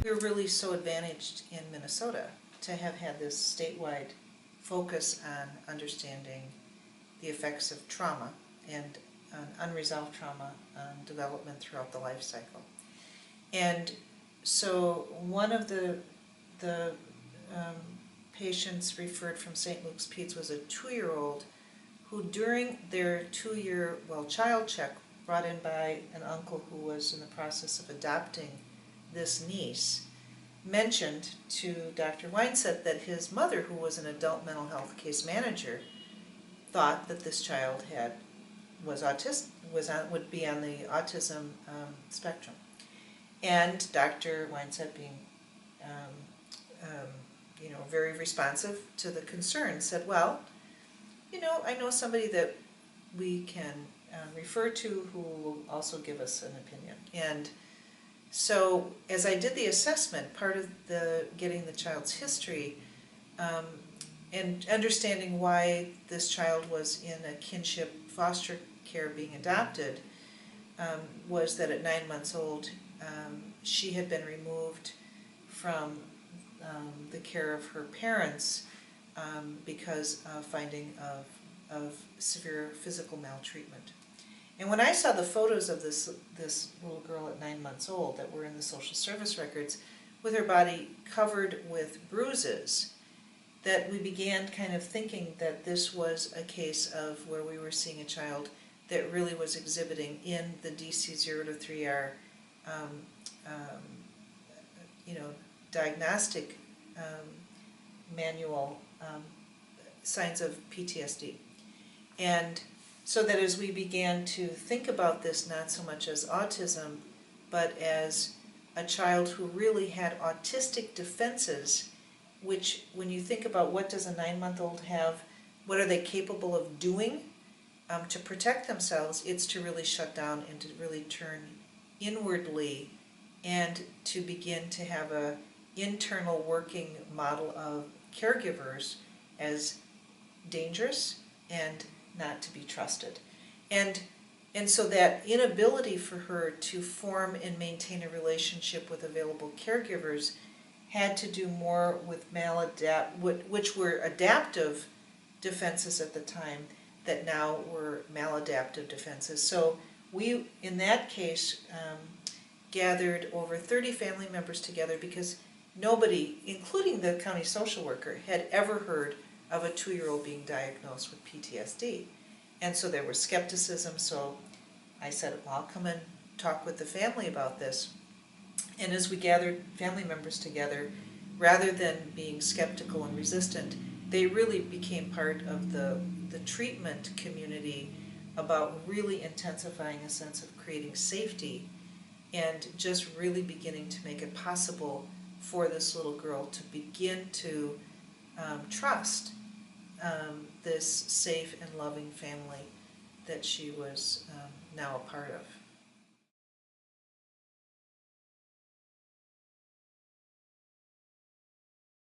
We're really so advantaged in Minnesota to have had this statewide focus on understanding the effects of trauma and unresolved trauma on development throughout the life cycle. And so one of the patients referred from St. Luke's Peds was a 2-year-old who during their 2-year child check brought in by an uncle who was in the process of adopting this niece, mentioned to Dr. Winesett that his mother, who was an adult mental health case manager, thought that this child would be on the autism spectrum. And Dr. Winesett, being very responsive to the concern, said, well, I know somebody that we can refer to who will also give us an opinion. And so as I did the assessment, part of getting the child's history and understanding why this child was in a kinship foster care being adopted was that at 9 months old she had been removed from the care of her parents because of finding of severe physical maltreatment. And when I saw the photos of this little girl at 9 months old that were in the social service records, with her body covered with bruises, that we began kind of thinking that this was a case of where we were seeing a child that really was exhibiting in the DC 0 to 3R diagnostic manual signs of PTSD. And so that as we began to think about this not so much as autism, but as a child who really had autistic defenses, which when you think about what does a 9-month-old have, what are they capable of doing to protect themselves, it's to really shut down and to really turn inwardly and to begin to have a internal working model of caregivers as dangerous and not to be trusted. And so that inability for her to form and maintain a relationship with available caregivers had to do more with which were adaptive defenses at the time that now were maladaptive defenses. So we, in that case, gathered over 30 family members together because nobody, including the county social worker, had ever heard of a 2-year-old being diagnosed with PTSD. And so there was skepticism, so I said, well, I'll come and talk with the family about this. And as we gathered family members together, rather than being skeptical and resistant, they really became part of the treatment community about really intensifying a sense of creating safety and just really beginning to make it possible for this little girl to begin to trust this safe and loving family that she was now a part of.